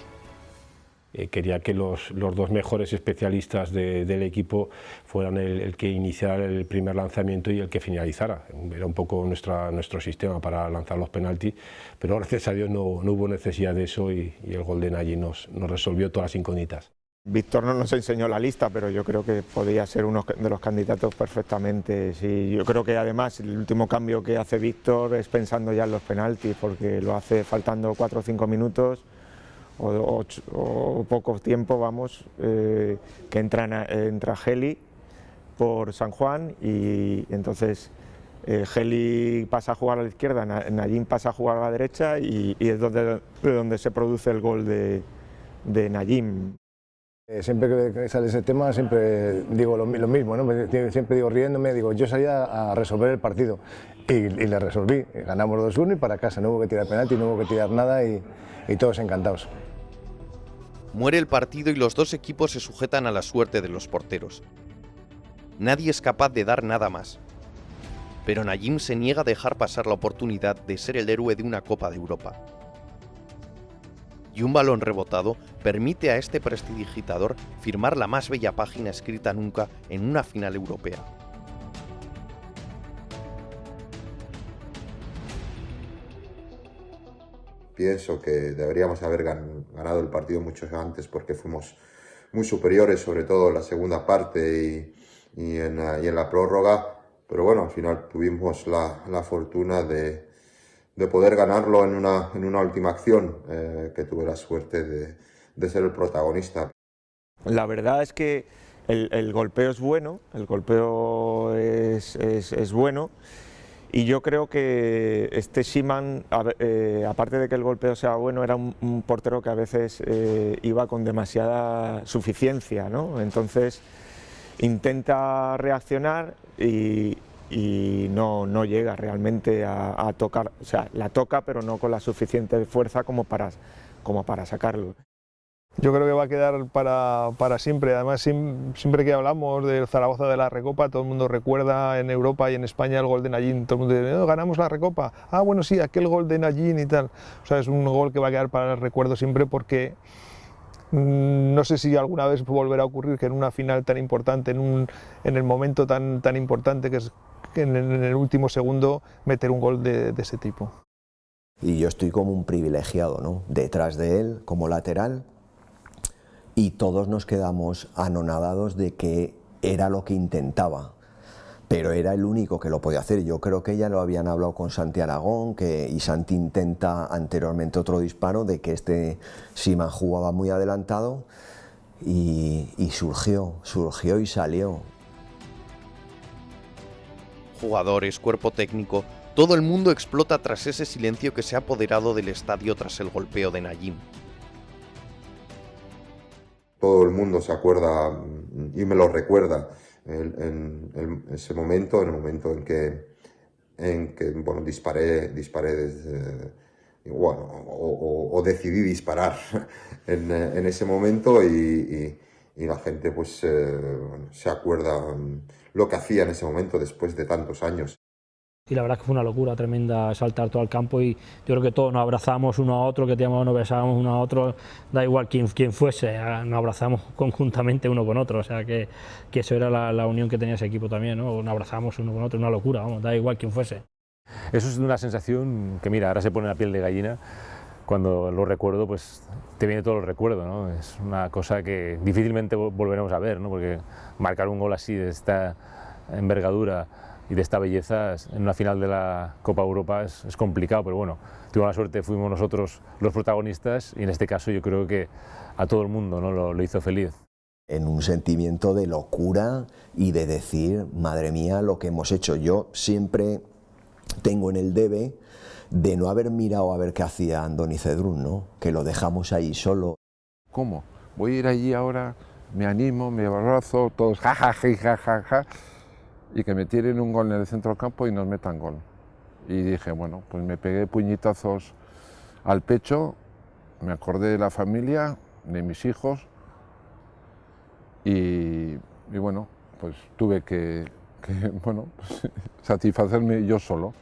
Quería que los dos mejores especialistas del equipo fueran el que iniciara el primer lanzamiento y el que finalizara. Era un poco nuestro sistema para lanzar los penaltis, pero gracias a Dios no hubo necesidad de eso y el gol de Nagy nos resolvió todas las incógnitas. Víctor no nos enseñó la lista, pero yo creo que podía ser uno de los candidatos perfectamente. Sí, yo creo que además el último cambio que hace Víctor es pensando ya en los penaltis, porque lo hace faltando 4 o 5 minutos o poco tiempo, vamos, que entra Geli por San Juan y entonces Geli pasa a jugar a la izquierda, Nayim pasa a jugar a la derecha y es donde se produce el gol de Nayim. Siempre que sale ese tema, siempre digo lo mismo, ¿no? Siempre digo riéndome, digo yo salía a resolver el partido y le resolví, ganamos 2-1 y para casa, no hubo que tirar penalti, no hubo que tirar nada y todos encantados. Muere el partido y los dos equipos se sujetan a la suerte de los porteros. Nadie es capaz de dar nada más. Pero Nayim se niega a dejar pasar la oportunidad de ser el héroe de una Copa de Europa. Y un balón rebotado permite a este prestidigitador firmar la más bella página escrita nunca en una final europea. Pienso que deberíamos haber ganado el partido mucho antes porque fuimos muy superiores, sobre todo en la segunda parte y en la prórroga, pero bueno, al final tuvimos la fortuna de poder ganarlo en una última acción, que tuve la suerte de ser el protagonista. La verdad es que el golpeo es bueno, el golpeo es bueno y yo creo que este Szyman, aparte de que el golpeo sea bueno, era un portero que a veces iba con demasiada suficiencia, ¿no? Entonces intenta reaccionar y no llega realmente a tocar, o sea, la toca pero no con la suficiente fuerza como para sacarlo. Yo creo que va a quedar para siempre. Además, siempre que hablamos del Zaragoza de la Recopa, todo el mundo recuerda en Europa y en España el gol de Nayim. Todo el mundo dice, ganamos la Recopa. Ah, bueno, sí, aquel gol de Nayim y tal. O sea, es un gol que va a quedar para el recuerdo siempre porque no sé si alguna vez volverá a ocurrir que en una final tan importante, en el momento tan importante que es en el último segundo, meter un gol de ese tipo. Y yo estoy como un privilegiado, ¿no? Detrás de él, como lateral, y todos nos quedamos anonadados de que era lo que intentaba, pero era el único que lo podía hacer. Yo creo que ya lo habían hablado con Santi Aragón, y Santi intenta anteriormente otro disparo de que este Szyman jugaba muy adelantado y surgió y salió. Jugadores, cuerpo técnico, todo el mundo explota tras ese silencio que se ha apoderado del estadio tras el golpeo de Nayim. Todo el mundo se acuerda y me lo recuerda en ese momento, en el momento en que bueno, disparé desde, bueno, o decidí disparar en ese momento y la gente pues bueno, se acuerda lo que hacía en ese momento después de tantos años. Y la verdad es que fue una locura tremenda saltar todo el campo y yo creo que todos nos abrazamos uno a otro, que nos besábamos uno a otro, da igual quién fuese, nos abrazamos conjuntamente uno con otro, o sea que eso era la unión que tenía ese equipo también, ¿no? Nos abrazamos uno con otro, una locura, vamos, da igual quién fuese. Eso es una sensación que, mira, ahora se pone la piel de gallina. Cuando lo recuerdo, pues te viene todo el recuerdo, ¿no? Es una cosa que difícilmente volveremos a ver, ¿no? Porque marcar un gol así, de esta envergadura y de esta belleza en una final de la Copa Europa es complicado, pero bueno, tuvimos la suerte, fuimos nosotros los protagonistas y en este caso yo creo que a todo el mundo, ¿no? lo hizo feliz. En un sentimiento de locura y de decir, madre mía, lo que hemos hecho. Yo siempre tengo en el debe de no haber mirado a ver qué hacía Andoni Cedrún, ¿no? Que lo dejamos ahí solo. ¿Cómo? Voy a ir allí ahora, me animo, me abrazo, todos ja, y que me tiren un gol en el centro del campo y nos metan gol. Y dije, bueno, pues me pegué puñetazos al pecho, me acordé de la familia, de mis hijos, y bueno, pues tuve que bueno, pues, satisfacerme yo solo.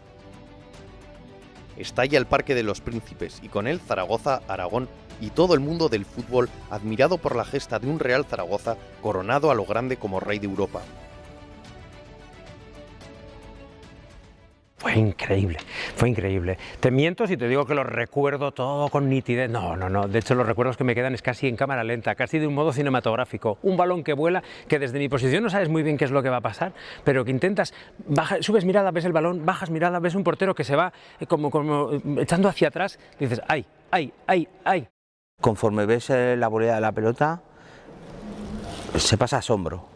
Estalla el Parque de los Príncipes y con él Zaragoza, Aragón y todo el mundo del fútbol admirado por la gesta de un Real Zaragoza coronado a lo grande como rey de Europa. Fue increíble. Te miento si te digo que lo recuerdo todo con nitidez. No. De hecho, los recuerdos que me quedan es casi en cámara lenta, casi de un modo cinematográfico. Un balón que vuela, que desde mi posición no sabes muy bien qué es lo que va a pasar, pero que intentas, subes mirada, ves el balón, bajas mirada, ves un portero que se va como echando hacia atrás, y dices, ¡ay! Conforme ves la volea de la pelota, se pasa asombro.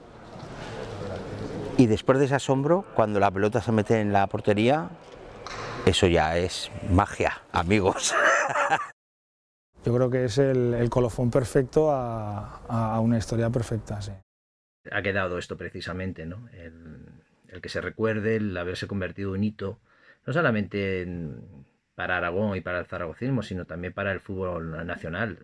Y después de ese asombro, cuando la pelota se mete en la portería, eso ya es magia, amigos. Yo creo que es el colofón perfecto a una historia perfecta, sí. Ha quedado esto precisamente, ¿no? El que se recuerde, el haberse convertido en hito, no solamente para Aragón y para el zaragocismo, sino también para el fútbol nacional.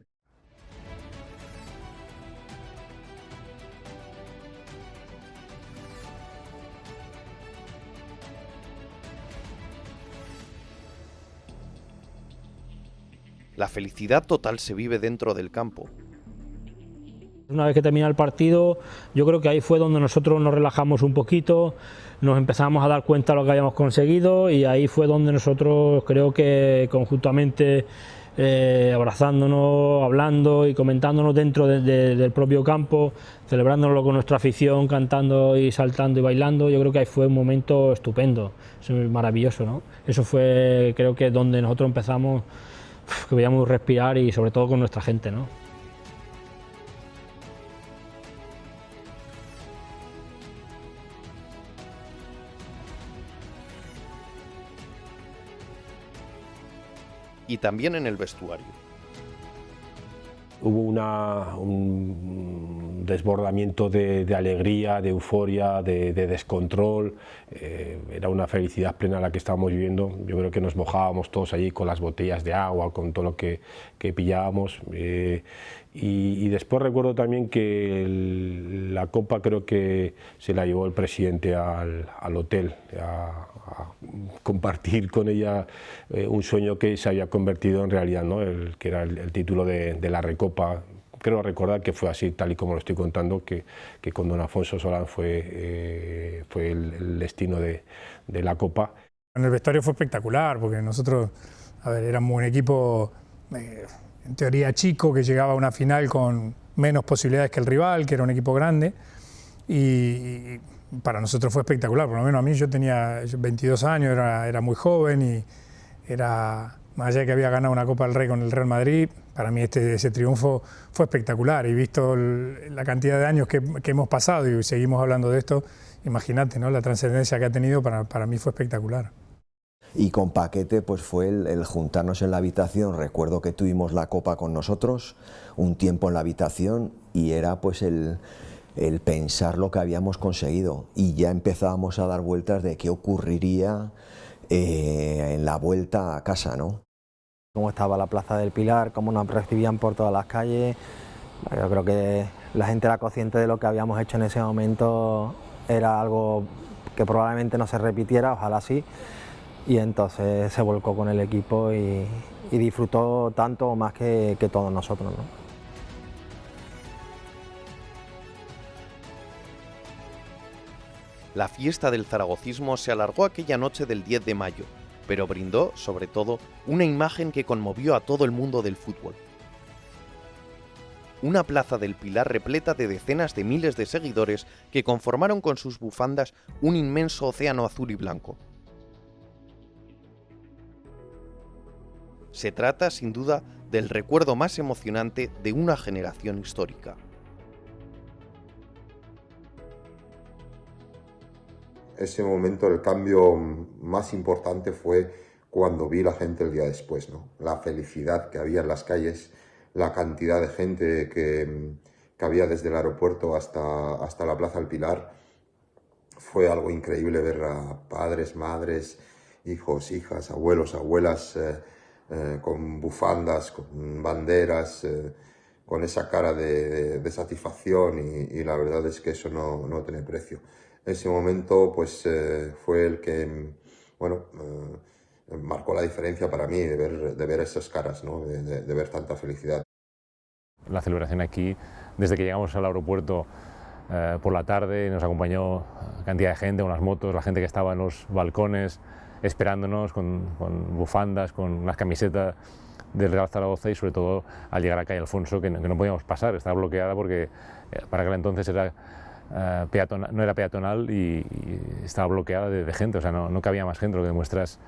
La felicidad total se vive dentro del campo. Una vez que termina el partido, yo creo que ahí fue donde nosotros nos relajamos un poquito, nos empezamos a dar cuenta de lo que habíamos conseguido y ahí fue donde nosotros creo que conjuntamente abrazándonos, hablando y comentándonos dentro del propio campo, celebrándolo con nuestra afición, cantando y saltando y bailando, yo creo que ahí fue un momento estupendo, maravilloso, ¿no? Eso fue creo que donde nosotros empezamos, que veíamos respirar y sobre todo con nuestra gente, ¿no? Y también en el vestuario. Hubo un desbordamiento de alegría, de euforia, de descontrol. Era una felicidad plena la que estábamos viviendo. Yo creo que nos mojábamos todos allí con las botellas de agua, con todo lo que pillábamos. Y después recuerdo también que la copa creo que se la llevó el presidente al hotel, a compartir con ella un sueño que se había convertido en realidad, ¿no? Que era el título de la Recopa. Creo recordar que fue así, tal y como lo estoy contando, que con don Afonso Solán fue el destino de la Copa. En el vestuario fue espectacular, porque nosotros, éramos un equipo en teoría chico, que llegaba a una final con menos posibilidades que el rival, que era un equipo grande, y para nosotros fue espectacular, por lo menos a mí, yo tenía 22 años, era muy joven y era, más allá de que había ganado una Copa del Rey con el Real Madrid, para mí ese triunfo fue espectacular y visto la cantidad de años que hemos pasado y seguimos hablando de esto, imagínate, ¿no? La trascendencia que ha tenido para mí fue espectacular. Y con Paquete pues fue el juntarnos en la habitación. Recuerdo que tuvimos la copa con nosotros un tiempo en la habitación y era pues el pensar lo que habíamos conseguido y ya empezábamos a dar vueltas de qué ocurriría en la vuelta a casa, ¿no? Cómo estaba la Plaza del Pilar, cómo nos recibían por todas las calles. Yo creo que la gente era consciente de lo que habíamos hecho en ese momento, era algo que probablemente no se repitiera, ojalá sí, y entonces se volcó con el equipo y disfrutó tanto o más que todos nosotros, ¿no? La fiesta del zaragocismo se alargó aquella noche del 10 de mayo, pero brindó, sobre todo, una imagen que conmovió a todo el mundo del fútbol. Una plaza del Pilar repleta de decenas de miles de seguidores que conformaron con sus bufandas un inmenso océano azul y blanco. Se trata, sin duda, del recuerdo más emocionante de una generación histórica. Ese momento, el cambio más importante fue cuando vi la gente el día después, ¿no? La felicidad que había en las calles, la cantidad de gente que había desde el aeropuerto hasta la Plaza del Pilar. Fue algo increíble ver a padres, madres, hijos, hijas, abuelos, abuelas, con bufandas, con banderas, con esa cara de satisfacción y la verdad es que eso no tiene precio. Ese momento pues fue el que, bueno, marcó la diferencia para mí de ver esas caras, ¿no? de ver tanta felicidad. La celebración aquí, desde que llegamos al aeropuerto por la tarde, nos acompañó cantidad de gente, con las motos, la gente que estaba en los balcones esperándonos con bufandas, con unas camisetas del Real Zaragoza y sobre todo al llegar a calle Alfonso que no podíamos pasar, estaba bloqueada porque para aquel entonces era no era peatonal y estaba bloqueada de gente, o sea, no cabía más gente, lo que demuestra es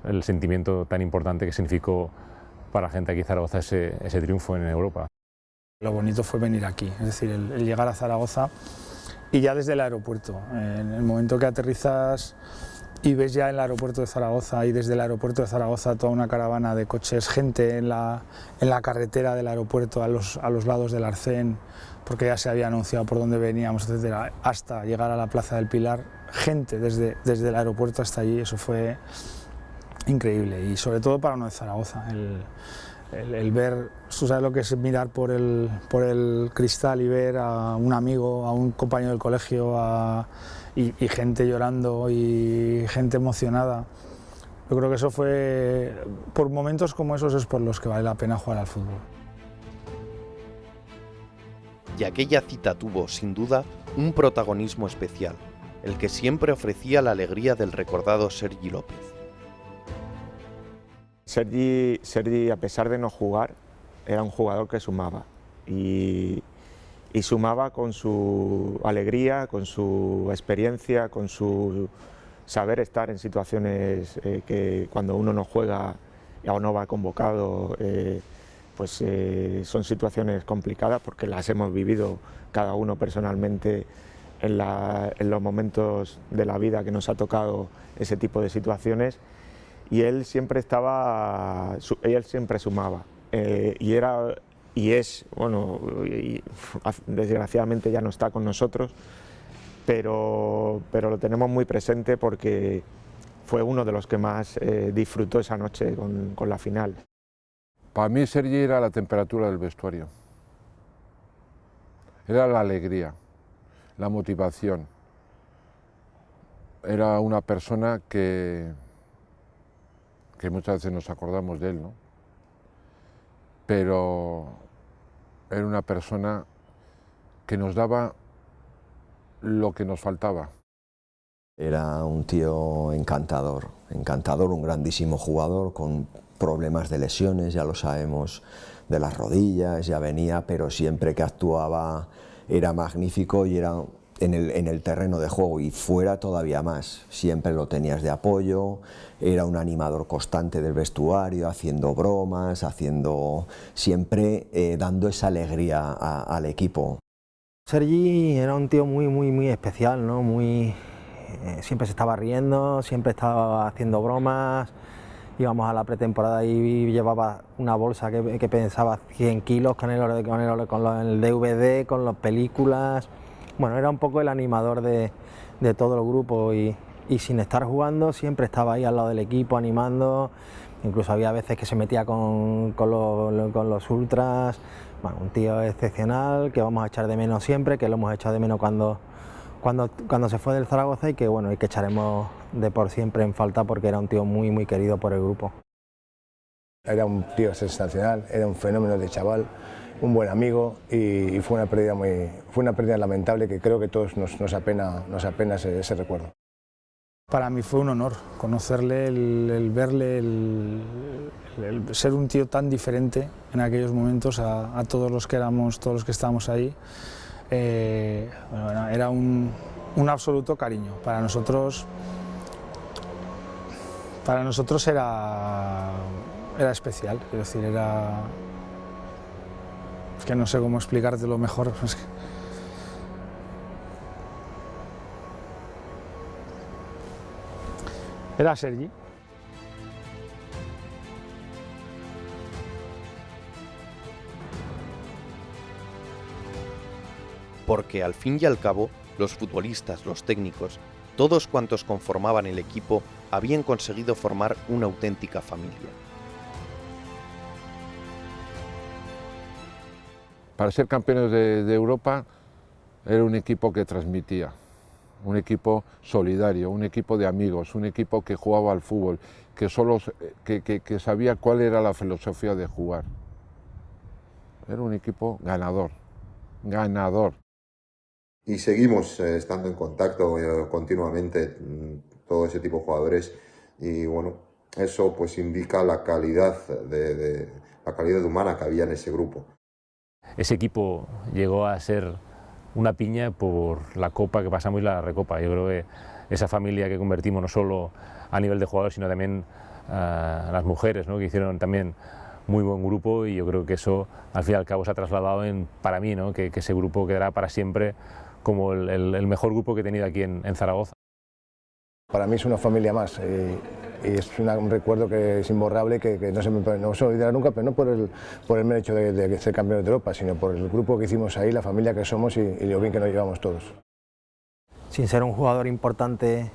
el sentimiento tan importante que significó para la gente aquí en Zaragoza ese triunfo en Europa. Lo bonito fue venir aquí, es decir, el llegar a Zaragoza y ya desde el aeropuerto, en el momento que aterrizas y ves ya en el aeropuerto de Zaragoza y desde el aeropuerto de Zaragoza toda una caravana de coches, gente en la carretera del aeropuerto a los lados del Arcén, porque ya se había anunciado por dónde veníamos, etcétera, hasta llegar a la Plaza del Pilar, gente desde el aeropuerto hasta allí, eso fue increíble y sobre todo para uno de Zaragoza, el ver, tú sabes lo que es mirar por el cristal y ver a un amigo, a un compañero del colegio, y gente llorando y gente emocionada. Yo creo que eso fue, por momentos como esos es por los que vale la pena jugar al fútbol. Y aquella cita tuvo, sin duda, un protagonismo especial, el que siempre ofrecía la alegría del recordado Sergi López. Sergi, a pesar de no jugar, era un jugador que sumaba y sumaba con su alegría, con su experiencia, con su saber estar en situaciones que cuando uno no juega o no va convocado, son situaciones complicadas porque las hemos vivido cada uno personalmente en los momentos de la vida que nos ha tocado ese tipo de situaciones. Y él siempre sumaba y es, bueno, desgraciadamente ya no está con nosotros, pero lo tenemos muy presente porque fue uno de los que más disfrutó esa noche con la final. Para mí Sergi era la temperatura del vestuario, era la alegría, la motivación, era una persona que muchas veces nos acordamos de él, ¿no? Pero era una persona que nos daba lo que nos faltaba. Era un tío encantador, un grandísimo jugador con problemas de lesiones, ya lo sabemos, de las rodillas, ya venía, pero siempre que actuaba era magnífico y era en el terreno de juego y fuera todavía más, siempre lo tenías de apoyo, era un animador constante del vestuario, haciendo bromas, siempre dando esa alegría al equipo. Sergi era un tío muy especial, ¿no? Siempre se estaba riendo, siempre estaba haciendo bromas, íbamos a la pretemporada y llevaba una bolsa que pesaba 100 kilos con el DVD, con las películas. Bueno, era un poco el animador de todo el grupo y sin estar jugando siempre estaba ahí al lado del equipo animando, incluso había veces que se metía con los ultras. Bueno, un tío excepcional que vamos a echar de menos siempre, que lo hemos echado de menos cuando se fue del Zaragoza y que bueno, y que echaremos de por siempre en falta porque era un tío muy querido por el grupo. Era un tío sensacional, era un fenómeno de chaval, un buen amigo y fue una pérdida lamentable que creo que todos nos apena ese recuerdo. Para mí fue un honor conocerle, el verle, el ser un tío tan diferente en aquellos momentos a todos los que estábamos ahí. Bueno, era un absoluto cariño. Para nosotros era especial, es decir, es que no sé cómo explicártelo mejor. Es que... Era Sergi. Porque al fin y al cabo, los futbolistas, los técnicos, todos cuantos conformaban el equipo habían conseguido formar una auténtica familia. Para ser campeones de Europa era un equipo que transmitía, un equipo solidario, un equipo de amigos, un equipo que jugaba al fútbol, que sabía cuál era la filosofía de jugar. Era un equipo ganador, ganador. Y seguimos estando en contacto continuamente, todo ese tipo de jugadores, y bueno, eso pues indica la calidad humana que había en ese grupo. Ese equipo llegó a ser una piña por la copa que pasamos y la recopa. Yo creo que esa familia que convertimos no solo a nivel de jugadores, sino también a las mujeres, ¿no?, que hicieron también muy buen grupo, y yo creo que eso al fin y al cabo se ha trasladado para mí, ¿no?, que ese grupo quedará para siempre como el mejor grupo que he tenido aquí en Zaragoza. Para mí es una familia más y es un recuerdo que es imborrable, que no se olvidará nunca, pero no por el mero hecho de ser campeones de Europa, sino por el grupo que hicimos ahí, la familia que somos y lo bien que nos llevamos todos. Sin ser un jugador importante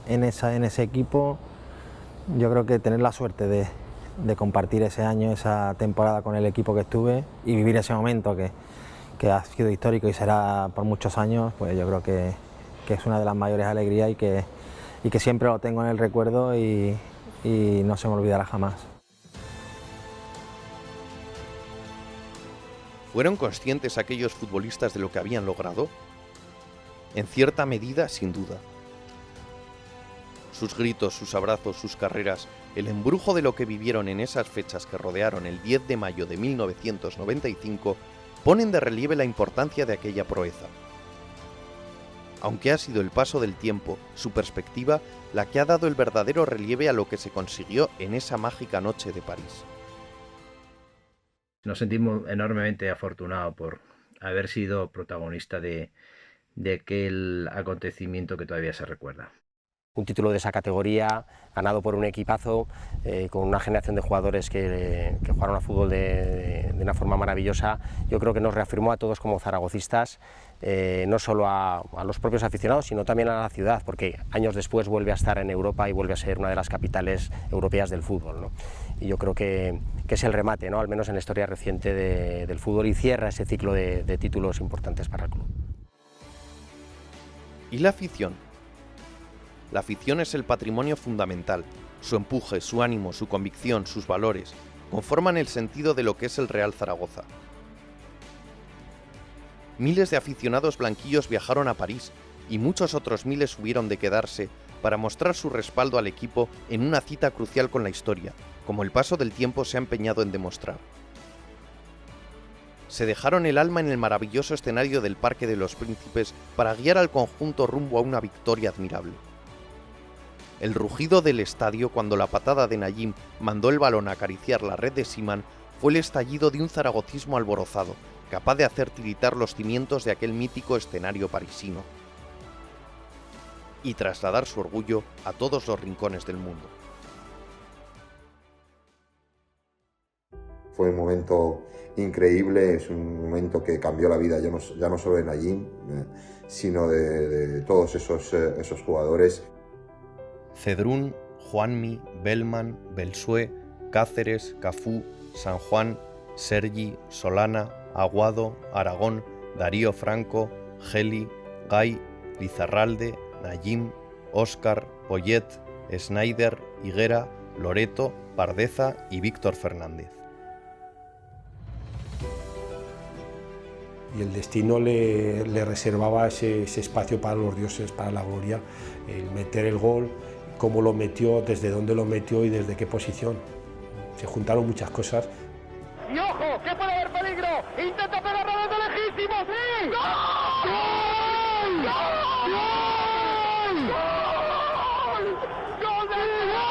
en ese equipo, yo creo que tener la suerte de compartir ese año, esa temporada con el equipo que estuve y vivir ese momento que ha sido histórico y será por muchos años, pues yo creo que es una de las mayores alegrías y que siempre lo tengo en el recuerdo y no se me olvidará jamás. ¿Fueron conscientes aquellos futbolistas de lo que habían logrado? En cierta medida, sin duda. Sus gritos, sus abrazos, sus carreras, el embrujo de lo que vivieron en esas fechas que rodearon el 10 de mayo de 1995 ponen de relieve la importancia de aquella proeza. Aunque ha sido el paso del tiempo, su perspectiva, la que ha dado el verdadero relieve a lo que se consiguió en esa mágica noche de París. Nos sentimos enormemente afortunados por haber sido protagonista de aquel acontecimiento que todavía se recuerda. Un título de esa categoría, ganado por un equipazo, con una generación de jugadores que jugaron a fútbol de una forma maravillosa, yo creo que nos reafirmó a todos como zaragocistas, no solo a los propios aficionados, sino también a la ciudad, porque años después vuelve a estar en Europa y vuelve a ser una de las capitales europeas del fútbol, ¿no? Y yo creo que es el remate, ¿no?, al menos en la historia reciente del fútbol, y cierra ese ciclo de títulos importantes para el club. ¿Y la afición? La afición es el patrimonio fundamental. Su empuje, su ánimo, su convicción, sus valores, conforman el sentido de lo que es el Real Zaragoza. Miles de aficionados blanquillos viajaron a París y muchos otros miles hubieron de quedarse para mostrar su respaldo al equipo en una cita crucial con la historia, como el paso del tiempo se ha empeñado en demostrar. Se dejaron el alma en el maravilloso escenario del Parque de los Príncipes para guiar al conjunto rumbo a una victoria admirable. El rugido del estadio cuando la patada de Nayim mandó el balón a acariciar la red de Seaman fue el estallido de un zaragocismo alborozado, capaz de hacer tiritar los cimientos de aquel mítico escenario parisino y trasladar su orgullo a todos los rincones del mundo. Fue un momento increíble, es un momento que cambió la vida ya no solo de Nayim, sino de todos esos jugadores. Cedrún, Juanmi, Bellman, Belsué, Cáceres, Cafú, San Juan, Sergi, Solana, Aguado, Aragón, Darío Franco, Geli, Gay, Lizarralde, Nayim, Óscar, Poyet, Snyder, Higuera, Loreto, Pardeza y Víctor Fernández. y el destino le reservaba ese espacio para los dioses, para la gloria, el meter el gol, cómo lo metió, desde dónde lo metió y desde qué posición. Se juntaron muchas cosas. ¡Y ojo, que puede haber peligro! ¡Intenta pegarlo desde lejísimo! ¡Sí! ¡Gol! ¡Gol! ¡Gol! ¡Gol! ¡Gol del Sevilla!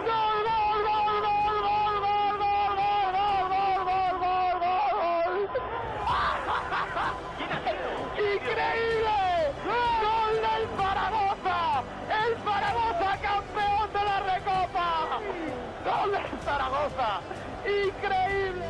¡Gol, gol, gol, gol, gol, gol, gol, gol, gol, gol, gol! ¡Increíble! ¡Gol del Zaragoza! ¡El Zaragoza campeón de la Recopa! ¡Gol del Zaragoza! ¡Increíble!